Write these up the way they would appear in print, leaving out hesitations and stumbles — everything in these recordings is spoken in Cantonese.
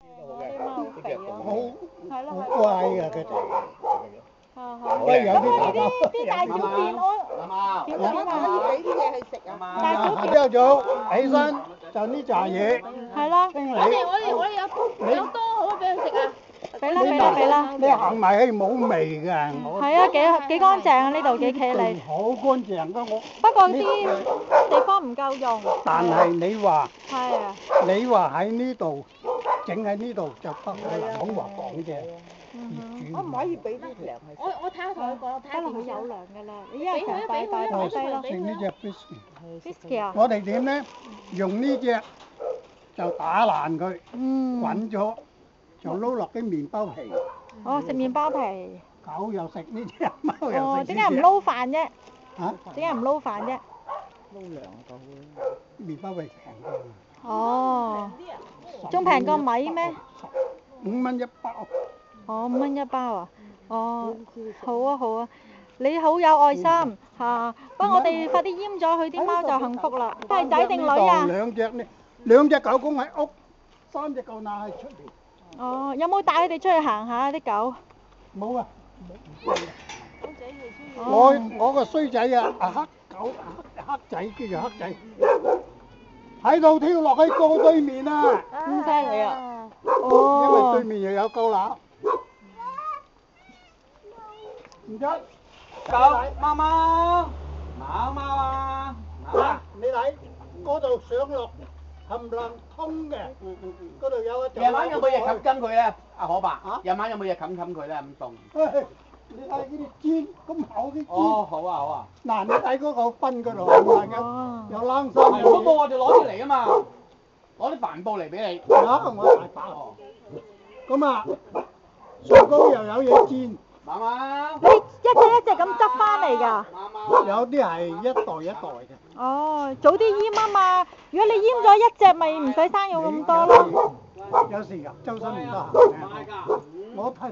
啲貓好肥啊，係咯好乖㗎佢哋。喂，有啲打交。啲大小便點啊？俾啲嘢佢食啊！大小便朝早起身就呢扎嘢係啦，清理。我哋有多好俾佢食啊！俾啦。你行埋去冇味㗎，我。係啊，幾乾淨啊呢度幾企理。好乾淨㗎我。不過啲地方唔夠用。但係你話喺呢度整喺呢度就不可能好話講啫。我唔可以俾啲糧佢。我睇下同佢講，睇下可能佢有糧㗎啦，你一係成大俾佢擺低咯。食呢只 Whisky 啊？我哋點咧？用呢只就打爛佢，滾咗就撈落啲麵包皮。哦，食麵包皮。狗又食呢只，貓又食呢哦，只。點解唔撈飯啫？嚇？點解唔撈飯啫？撈糧夠麵包皮平啲嘛。哦，仲平過米咩？5蚊一包。哦，5蚊一包啊！哦，好啊好啊，你好有愛心嚇，不過我哋快啲閹咗佢啲貓就幸福啦。都係仔定女啊？兩隻狗公喺屋，3隻狗乸喺出邊。哦，有冇帶佢哋出去行下啲狗？冇啊，冇。哦我個衰仔啊，黑狗黑仔叫做黑仔，喺度跳落去過對面啊！咁犀利啊！因為哦對，面又有狗乸。唔該，貓貓啊！嗱，你睇嗰度上落冚唪唥通嘅，嗰度有一條。夜晚有冇嘢冚佢咧？阿可伯，夜晚有冇嘢冚佢咧？咁凍。你睇呢啲氈咁厚啲氈。哦，好啊好啊。嗱，你睇嗰個分嗰度冚唪唥有冷衫。嗰個我哋攞啲嚟啊嘛，攞啲帆布嚟俾你。我大把。咁啊，上高又有嘢氈。貓貓。你一隻咁執翻嚟㗎？有啲係一袋一袋嘅。哦，早啲閹啊嘛！如果你閹咗一隻，咪唔使生要咁多咯。有時㗎，周身唔得閒嘅。我太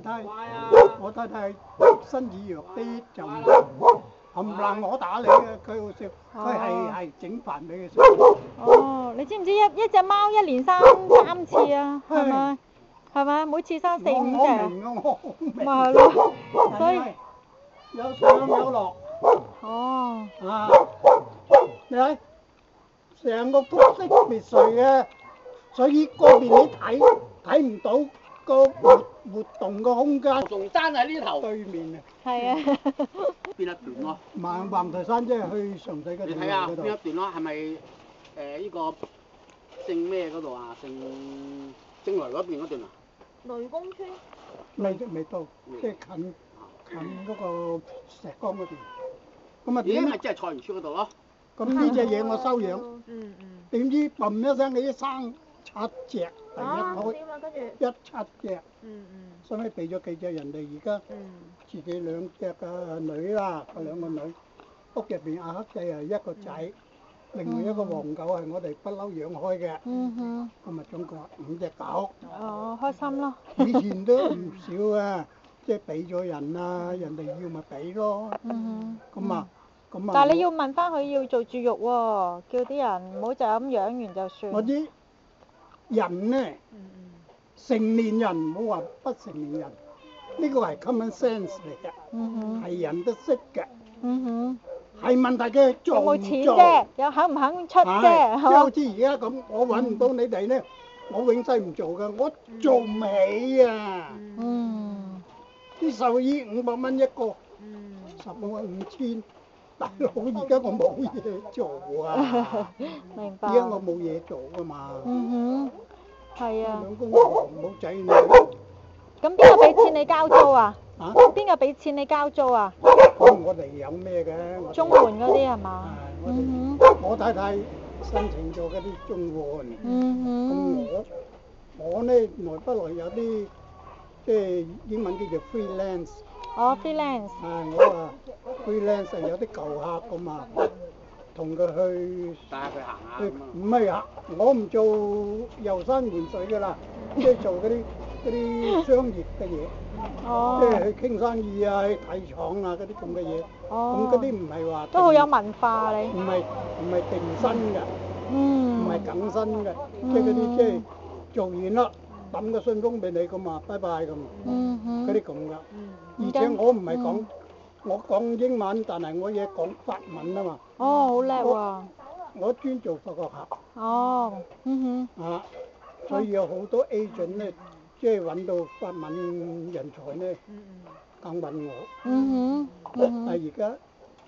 太身子弱啲就唔冚唪唥我打理嘅，佢好笑，佢係整飯俾佢食。哦，你知唔知一隻貓一年生3次啊？係咪？係咪？每次生4、5隻。我明啊，我明。咪係咯，所以有上有落。哦。啊！你睇成個複式別墅嘅，所以嗰邊你睇唔到個活動個空間。仲山喺呢頭。對面啊。係啊。邊一段咯？橫頭山即係去上水嗰度。你睇下邊一段咯？係咪呢個姓咩嗰度啊？姓雷嗰邊嗰段啊？雷公村。未到，即係近嗰個石崗嗰邊。咁啊點咧？即係菜園村嗰度咯。咁呢隻嘢我收養。點知嘣一聲你生7隻，第一胎。1、7隻。收尾俾咗幾隻人哋，而家自己2隻嘅女啦，個2個女。屋入邊阿黑仔係1個仔，另外一個黃狗係我哋不嬲養開嘅。咁啊總共5隻狗。哦，開心咯。以前都唔少啊，即係俾咗人啊，人哋要咪俾咯。咁啊。但係你要問翻佢要做絕育喎，叫啲人唔好就咁養完就算。我啲人咧，成年人唔好話不成年人，呢個係 common sense 嚟嘅，係人都識嘅。係問題嘅做唔做？有冇錢啫？有肯唔肯出啫？即係好似而家咁，我揾唔到你哋咧，我永世唔做㗎，我做唔起啊！啲獸醫500蚊一個，15蚊5000。大佬，而家我冇嘢做啊！明白。而家我冇嘢做㗎嘛。係啊。兩公婆冇仔女。咁邊個俾錢你交租啊？啊？邊個俾錢你交租啊？我哋有咩嘅？綜援嗰啲係嘛？我太太申請咗嗰啲綜援。咁我呢來不來有啲即係英文叫做 freelance。哦 ，freelance。我話 freelance 有啲舊客㗎嘛，同佢去。帶下佢行下。唔係啊，我唔做遊山玩水㗎啦，即係做嗰啲商業嘅嘢。即係去傾生意啊，去睇廠啊嗰啲咁嘅嘢。咁嗰啲唔係話。都好有文化你。唔係定薪㗎。唔係梗薪嘅，即係嗰啲即係做完啦，抌個信封俾你咁啊，拜拜咁，嗰啲咁噶。而且唔我唔係講，我講英文，但係我嘢講法文啊嘛。哦，好叻喎！我專做法國客。哦，啊，所以有好多 agent 咧，即係揾到法文人才咧，肯揾我。但係而家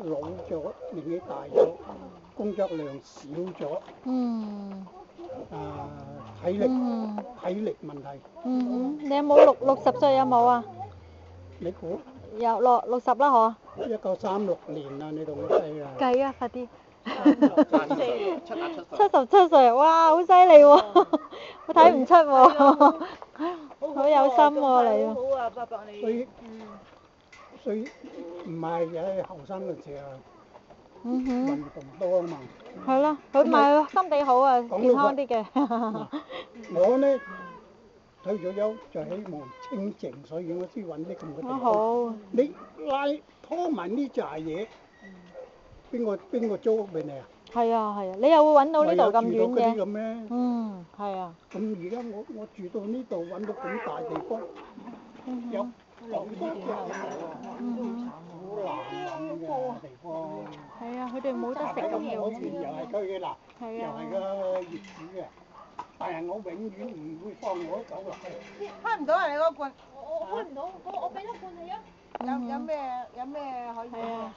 老咗，年紀大咗，工作量少咗。體力問題。你有冇60歲有冇啊？你估？有60啦嗬？1936年啊，你同我計啊。計啊，快啲。 77歲，哇，好犀利喎！我睇唔出喎，好有心喎你。好啊，伯伯你。所以唔係嘅後生嘅時候，運動多啊嘛。係咯，佢咪心地好啊，健康啲嘅。我呢退咗休就希望清靜，所以我先揾啲咁嘅地方。好。你拖埋呢扎嘢，邊個租屋俾你啊？係啊，你又會揾到呢度咁遠嘅。係啊。咁而家我住到呢度揾到咁大地方，有好多隻嘢好難揾嘅地方。係啊，佢哋冇得食咁樣。我又係佢嘅嗱，又係個業主嘅，但係我永遠唔會放我走落去。開唔到啊！你嗰罐。我開唔到，我俾多罐你啊。有咩可以？係啊。